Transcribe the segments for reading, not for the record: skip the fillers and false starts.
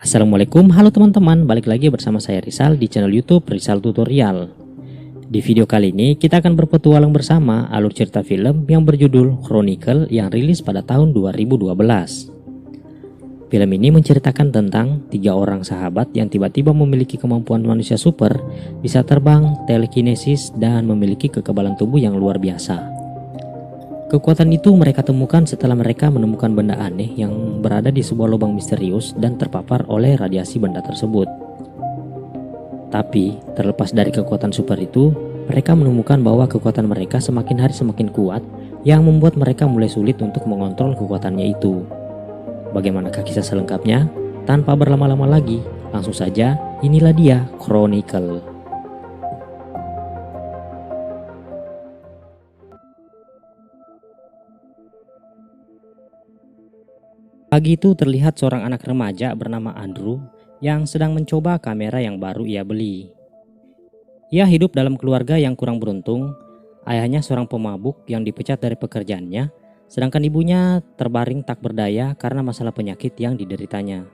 Assalamualaikum, halo teman-teman, balik lagi bersama saya Rizal di channel YouTube Rizal Tutorial. Di video kali ini kita akan berpetualang bersama alur cerita film yang berjudul Chronicle yang rilis pada tahun 2012. Film ini menceritakan tentang 3 orang sahabat yang tiba-tiba memiliki kemampuan manusia super, bisa terbang, telekinesis, dan memiliki kekebalan tubuh yang luar biasa. Kekuatan itu mereka temukan setelah mereka menemukan benda aneh yang berada di sebuah lubang misterius dan terpapar oleh radiasi benda tersebut. Tapi, terlepas dari kekuatan super itu, mereka menemukan bahwa kekuatan mereka semakin hari semakin kuat yang membuat mereka mulai sulit untuk mengontrol kekuatannya itu. Bagaimanakah kisah selengkapnya? Tanpa berlama-lama lagi, langsung saja, inilah dia Chronicle. Pagi itu terlihat seorang anak remaja bernama Andrew yang sedang mencoba kamera yang baru ia beli. Ia hidup dalam keluarga yang kurang beruntung. Ayahnya seorang pemabuk yang dipecat dari pekerjaannya, sedangkan ibunya terbaring tak berdaya karena masalah penyakit yang dideritanya.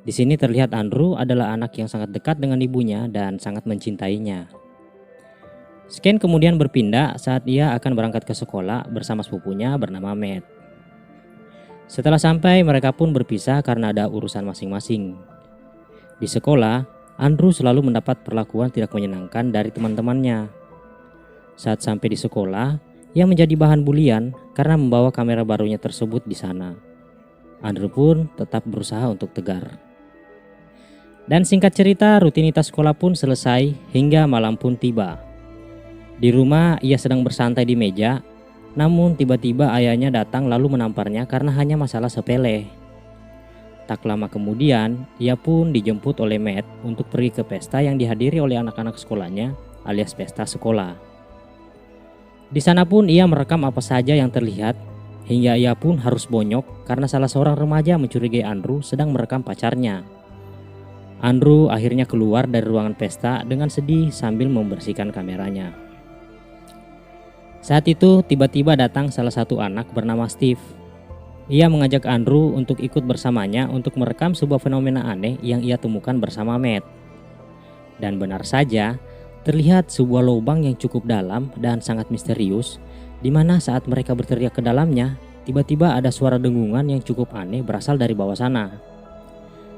Di sini terlihat Andrew adalah anak yang sangat dekat dengan ibunya dan sangat mencintainya. Scan kemudian berpindah saat ia akan berangkat ke sekolah bersama sepupunya bernama Matt. Setelah sampai, mereka pun berpisah karena ada urusan masing-masing. Di sekolah, Andrew selalu mendapat perlakuan tidak menyenangkan dari teman-temannya. Saat sampai di sekolah, ia menjadi bahan bulian karena membawa kamera barunya tersebut di sana. Andrew pun tetap berusaha untuk tegar. Dan singkat cerita, rutinitas sekolah pun selesai hingga malam pun tiba. Di rumah, ia sedang bersantai di meja. Namun tiba-tiba ayahnya datang lalu menamparnya karena hanya masalah sepele. Tak lama kemudian, ia pun dijemput oleh Matt untuk pergi ke pesta yang dihadiri oleh anak-anak sekolahnya alias pesta sekolah. Di sana pun ia merekam apa saja yang terlihat, hingga ia pun harus bonyok karena salah seorang remaja mencurigai Andrew sedang merekam pacarnya. Andrew akhirnya keluar dari ruangan pesta dengan sedih sambil membersihkan kameranya. Saat itu tiba-tiba datang salah satu anak bernama Steve. Ia mengajak Andrew untuk ikut bersamanya untuk merekam sebuah fenomena aneh yang ia temukan bersama Matt. Dan benar saja, terlihat sebuah lubang yang cukup dalam dan sangat misterius, di mana saat mereka berteriak ke dalamnya, tiba-tiba ada suara dengungan yang cukup aneh berasal dari bawah sana.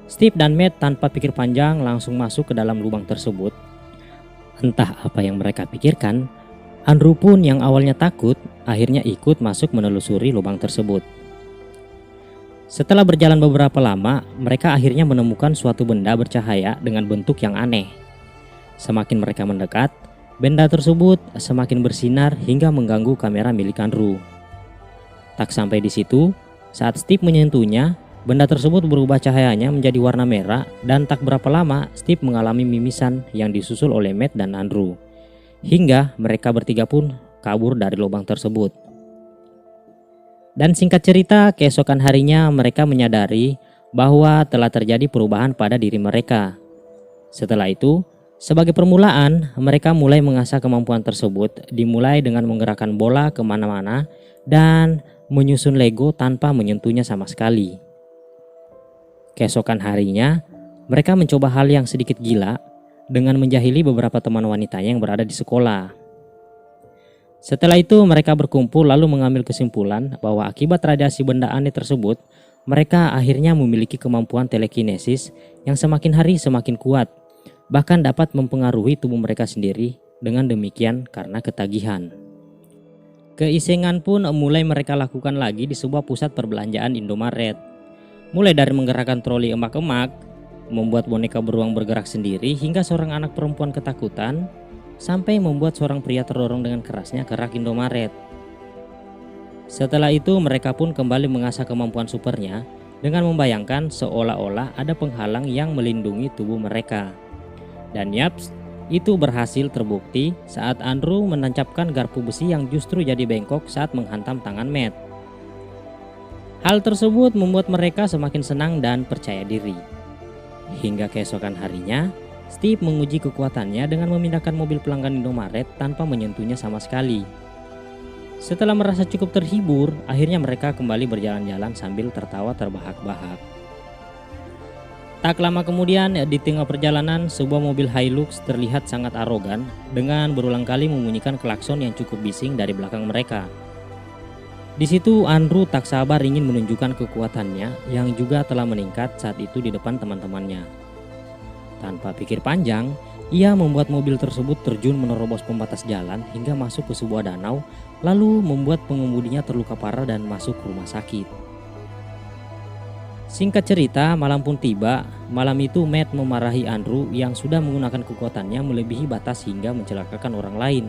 Steve dan Matt tanpa pikir panjang langsung masuk ke dalam lubang tersebut. Entah apa yang mereka pikirkan, Andrew pun yang awalnya takut, akhirnya ikut masuk menelusuri lubang tersebut. Setelah berjalan beberapa lama, mereka akhirnya menemukan suatu benda bercahaya dengan bentuk yang aneh. Semakin mereka mendekat, benda tersebut semakin bersinar hingga mengganggu kamera milik Andrew. Tak sampai di situ, saat Steve menyentuhnya, benda tersebut berubah cahayanya menjadi warna merah dan tak berapa lama Steve mengalami mimisan yang disusul oleh Matt dan Andrew. Hingga mereka bertiga pun kabur dari lubang tersebut. Dan singkat cerita, keesokan harinya mereka menyadari bahwa telah terjadi perubahan pada diri mereka. Setelah itu, sebagai permulaan, mereka mulai mengasah kemampuan tersebut, dimulai dengan menggerakkan bola kemana-mana dan menyusun Lego tanpa menyentuhnya sama sekali. Keesokan harinya, mereka mencoba hal yang sedikit gila, dengan menjahili beberapa teman wanitanya yang berada di sekolah. Setelah itu mereka berkumpul lalu mengambil kesimpulan bahwa akibat radiasi benda aneh tersebut, mereka akhirnya memiliki kemampuan telekinesis yang semakin hari semakin kuat, bahkan dapat mempengaruhi tubuh mereka sendiri. Dengan demikian karena ketagihan. Keisengan pun mulai mereka lakukan lagi di sebuah pusat perbelanjaan Indomaret. Mulai dari menggerakkan troli emak-emak, membuat boneka beruang bergerak sendiri, hingga seorang anak perempuan ketakutan, sampai membuat seorang pria terdorong dengan kerasnya ke rak Indomaret. Setelah itu mereka pun kembali mengasah kemampuan supernya dengan membayangkan seolah-olah ada penghalang yang melindungi tubuh mereka. Dan yaps, itu berhasil terbukti saat Andrew menancapkan garpu besi yang justru jadi bengkok saat menghantam tangan Matt. Hal tersebut membuat mereka semakin senang dan percaya diri. Hingga keesokan harinya, Steve menguji kekuatannya dengan memindahkan mobil pelanggan Indomaret tanpa menyentuhnya sama sekali. Setelah merasa cukup terhibur, akhirnya mereka kembali berjalan-jalan sambil tertawa terbahak-bahak. Tak lama kemudian, di tengah perjalanan, sebuah mobil Hilux terlihat sangat arogan dengan berulang kali membunyikan klakson yang cukup bising dari belakang mereka. Di situ Andrew tak sabar ingin menunjukkan kekuatannya yang juga telah meningkat saat itu di depan teman-temannya. Tanpa pikir panjang, ia membuat mobil tersebut terjun menerobos pembatas jalan hingga masuk ke sebuah danau, lalu membuat pengemudinya terluka parah dan masuk ke rumah sakit. Singkat cerita, malam pun tiba. Malam itu Matt memarahi Andrew yang sudah menggunakan kekuatannya melebihi batas hingga mencelakakan orang lain.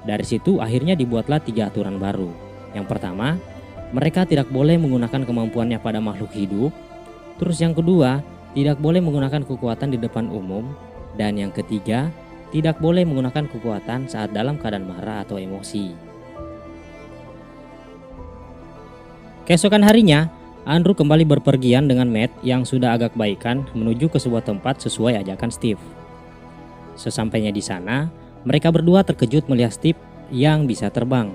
Dari situ akhirnya dibuatlah 3 aturan baru. Yang pertama, mereka tidak boleh menggunakan kemampuannya pada makhluk hidup. Terus yang kedua, tidak boleh menggunakan kekuatan di depan umum. Dan yang ketiga, tidak boleh menggunakan kekuatan saat dalam keadaan marah atau emosi. Keesokan harinya, Andrew kembali berpergian dengan Matt yang sudah agak baikan menuju ke sebuah tempat sesuai ajakan Steve. Sesampainya di sana, mereka berdua terkejut melihat Steve yang bisa terbang.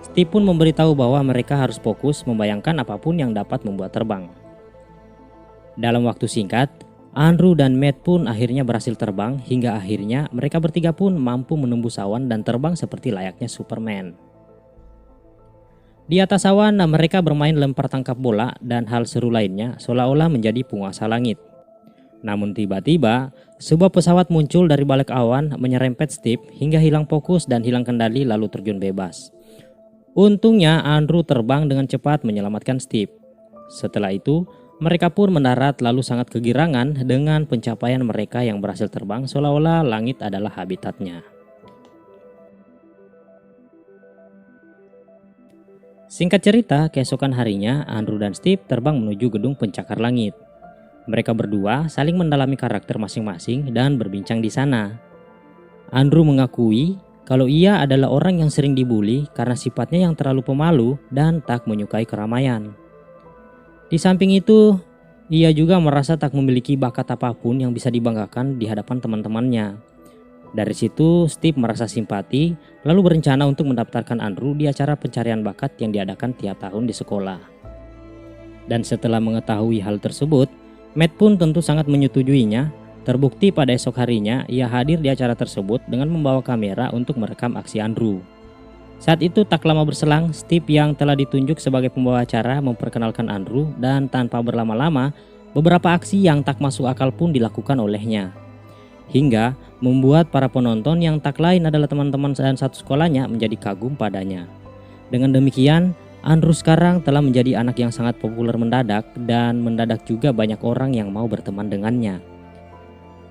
Steve pun memberitahu bahwa mereka harus fokus membayangkan apapun yang dapat membuat terbang. Dalam waktu singkat, Andrew dan Matt pun akhirnya berhasil terbang hingga akhirnya mereka bertiga pun mampu menembus awan dan terbang seperti layaknya Superman. Di atas awan mereka bermain lempar tangkap bola dan hal seru lainnya seolah-olah menjadi penguasa langit. Namun tiba-tiba sebuah pesawat muncul dari balik awan menyerempet Steve hingga hilang fokus dan hilang kendali lalu terjun bebas. Untungnya Andrew terbang dengan cepat menyelamatkan Steve. Setelah itu mereka pun mendarat lalu sangat kegirangan dengan pencapaian mereka yang berhasil terbang seolah-olah langit adalah habitatnya. Singkat cerita, keesokan harinya Andrew dan Steve terbang menuju gedung pencakar langit. Mereka berdua saling mendalami karakter masing-masing dan berbincang di sana. Andrew mengakui kalau ia adalah orang yang sering dibully karena sifatnya yang terlalu pemalu dan tak menyukai keramaian. Di samping itu, ia juga merasa tak memiliki bakat apapun yang bisa dibanggakan di hadapan teman-temannya. Dari situ Steve merasa simpati lalu berencana untuk mendaftarkan Andrew di acara pencarian bakat yang diadakan tiap tahun di sekolah. Dan setelah mengetahui hal tersebut, Matt pun tentu sangat menyetujuinya. Terbukti pada esok harinya ia hadir di acara tersebut dengan membawa kamera untuk merekam aksi Andrew. Saat itu tak lama berselang, Steve yang telah ditunjuk sebagai pembawa acara memperkenalkan Andrew dan tanpa berlama-lama beberapa aksi yang tak masuk akal pun dilakukan olehnya. Hingga membuat para penonton yang tak lain adalah teman-teman dan satu sekolahnya menjadi kagum padanya. Dengan demikian, Andrew sekarang telah menjadi anak yang sangat populer mendadak dan mendadak juga banyak orang yang mau berteman dengannya.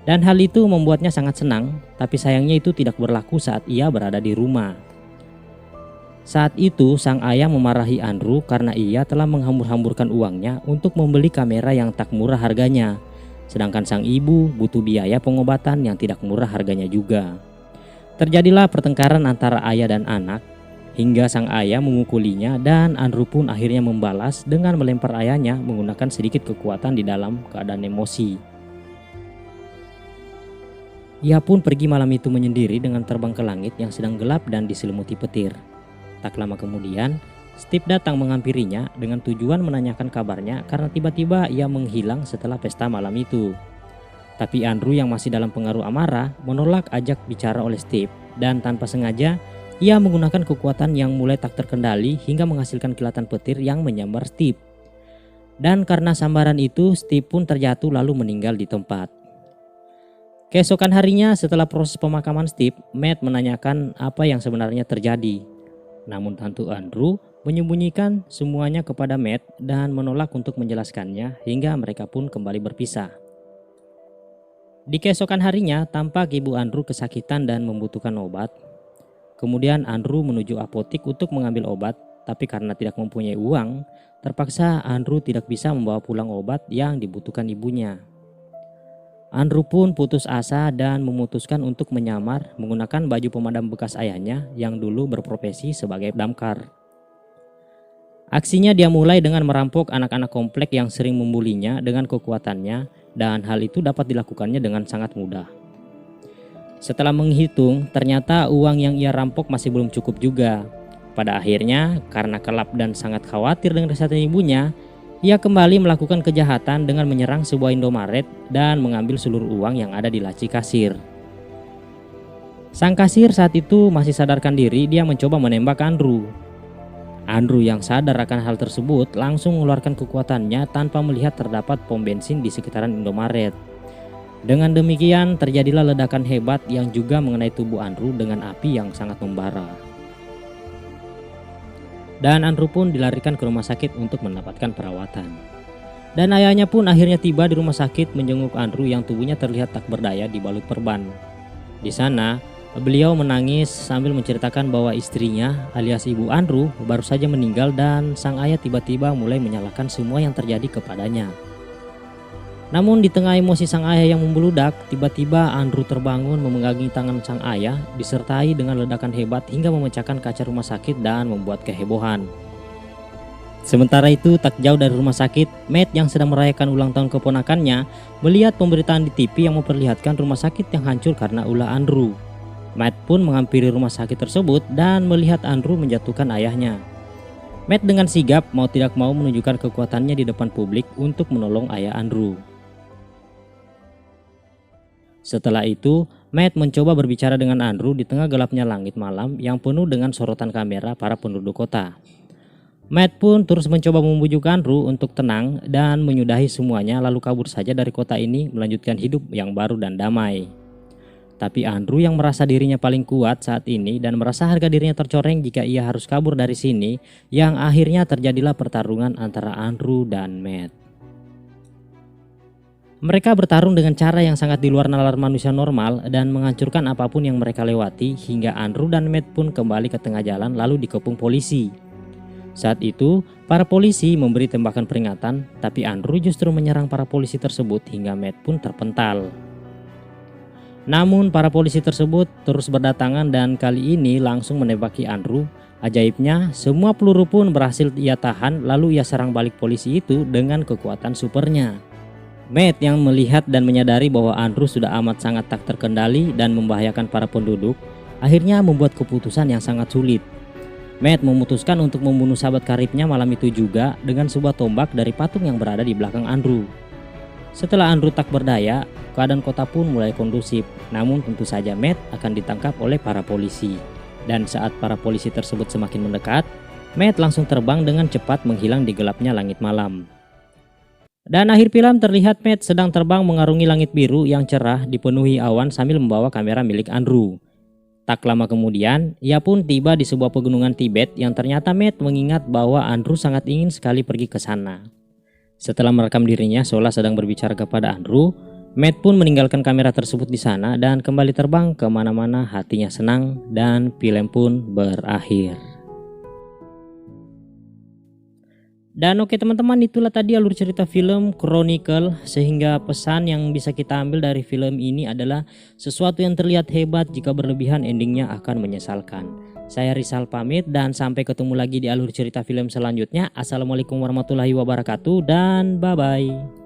Dan hal itu membuatnya sangat senang, tapi sayangnya itu tidak berlaku saat ia berada di rumah. Saat itu sang ayah memarahi Andrew karena ia telah menghambur-hamburkan uangnya untuk membeli kamera yang tak murah harganya. Sedangkan sang ibu butuh biaya pengobatan yang tidak murah harganya juga. Terjadilah pertengkaran antara ayah dan anak, hingga sang ayah memukulinya dan Andrew pun akhirnya membalas dengan melempar ayahnya menggunakan sedikit kekuatan di dalam keadaan emosi. Ia pun pergi malam itu menyendiri dengan terbang ke langit yang sedang gelap dan diselimuti petir. Tak lama kemudian, Steve datang menghampirinya dengan tujuan menanyakan kabarnya karena tiba-tiba ia menghilang setelah pesta malam itu. Tapi Andrew yang masih dalam pengaruh amarah menolak ajak bicara oleh Steve dan tanpa sengaja ia menggunakan kekuatan yang mulai tak terkendali hingga menghasilkan kilatan petir yang menyambar Steve. Dan karena sambaran itu Steve pun terjatuh lalu meninggal di tempat. Keesokan harinya setelah proses pemakaman Steve, Matt menanyakan apa yang sebenarnya terjadi. Namun tentu Andrew menyembunyikan semuanya kepada Matt dan menolak untuk menjelaskannya hingga mereka pun kembali berpisah. Di keesokan harinya tampak ibu Andrew kesakitan dan membutuhkan obat. Kemudian Andrew menuju apotik untuk mengambil obat, tapi karena tidak mempunyai uang, terpaksa Andrew tidak bisa membawa pulang obat yang dibutuhkan ibunya. Andrew pun putus asa dan memutuskan untuk menyamar menggunakan baju pemadam bekas ayahnya yang dulu berprofesi sebagai damkar. Aksinya dia mulai dengan merampok anak-anak komplek yang sering membulinya dengan kekuatannya dan hal itu dapat dilakukannya dengan sangat mudah. Setelah menghitung, ternyata uang yang ia rampok masih belum cukup juga. Pada akhirnya, karena kelap dan sangat khawatir dengan kesehatan ibunya, Ia kembali melakukan kejahatan dengan menyerang sebuah Indomaret dan mengambil seluruh uang yang ada di laci kasir. Sang kasir saat itu masih sadarkan diri, dia mencoba menembak Andrew. Andrew yang sadar akan hal tersebut langsung mengeluarkan kekuatannya tanpa melihat terdapat pom bensin di sekitaran Indomaret. Dengan demikian terjadilah ledakan hebat yang juga mengenai tubuh Andrew dengan api yang sangat membara. Dan Andrew pun dilarikan ke rumah sakit untuk mendapatkan perawatan. Dan ayahnya pun akhirnya tiba di rumah sakit menjenguk Andrew yang tubuhnya terlihat tak berdaya dibalut perban. Di sana, beliau menangis sambil menceritakan bahwa istrinya alias ibu Andrew baru saja meninggal dan sang ayah tiba-tiba mulai menyalahkan semua yang terjadi kepadanya. Namun di tengah emosi sang ayah yang membeludak, tiba-tiba Andrew terbangun memegangi tangan sang ayah disertai dengan ledakan hebat hingga memecahkan kaca rumah sakit dan membuat kehebohan. Sementara itu tak jauh dari rumah sakit, Matt yang sedang merayakan ulang tahun keponakannya melihat pemberitaan di TV yang memperlihatkan rumah sakit yang hancur karena ulah Andrew. Matt pun menghampiri rumah sakit tersebut dan melihat Andrew menjatuhkan ayahnya. Matt dengan sigap mau tidak mau menunjukkan kekuatannya di depan publik untuk menolong ayah Andrew. Setelah itu, Matt mencoba berbicara dengan Andrew di tengah gelapnya langit malam yang penuh dengan sorotan kamera para penduduk kota. Matt pun terus mencoba membujuk Andrew untuk tenang dan menyudahi semuanya lalu kabur saja dari kota ini melanjutkan hidup yang baru dan damai. Tapi Andrew yang merasa dirinya paling kuat saat ini dan merasa harga dirinya tercoreng jika ia harus kabur dari sini, yang akhirnya terjadilah pertarungan antara Andrew dan Matt. Mereka bertarung dengan cara yang sangat di luar nalar manusia normal dan menghancurkan apapun yang mereka lewati hingga Andrew dan Matt pun kembali ke tengah jalan lalu dikepung polisi. Saat itu, para polisi memberi tembakan peringatan, tapi Andrew justru menyerang para polisi tersebut hingga Matt pun terpental. Namun para polisi tersebut terus berdatangan dan kali ini langsung menembaki Andrew. Ajaibnya, semua peluru pun berhasil ia tahan lalu ia serang balik polisi itu dengan kekuatan supernya. Matt yang melihat dan menyadari bahwa Andrew sudah amat sangat tak terkendali dan membahayakan para penduduk, akhirnya membuat keputusan yang sangat sulit. Matt memutuskan untuk membunuh sahabat karibnya malam itu juga dengan sebuah tombak dari patung yang berada di belakang Andrew. Setelah Andrew tak berdaya, keadaan kota pun mulai kondusif, namun tentu saja Matt akan ditangkap oleh para polisi. Dan saat para polisi tersebut semakin mendekat, Matt langsung terbang dengan cepat menghilang di gelapnya langit malam. Dan akhir film terlihat Matt sedang terbang mengarungi langit biru yang cerah dipenuhi awan sambil membawa kamera milik Andrew. Tak lama kemudian, ia pun tiba di sebuah pegunungan Tibet yang ternyata Matt mengingat bahwa Andrew sangat ingin sekali pergi ke sana. Setelah merekam dirinya seolah sedang berbicara kepada Andrew, Matt pun meninggalkan kamera tersebut di sana dan kembali terbang kemana-mana hatinya senang dan film pun berakhir. Dan oke teman-teman, itulah tadi alur cerita film Chronicle, sehingga pesan yang bisa kita ambil dari film ini adalah sesuatu yang terlihat hebat jika berlebihan endingnya akan menyesalkan. Saya Rizal pamit dan sampai ketemu lagi di alur cerita film selanjutnya. Assalamualaikum warahmatullahi wabarakatuh dan bye-bye.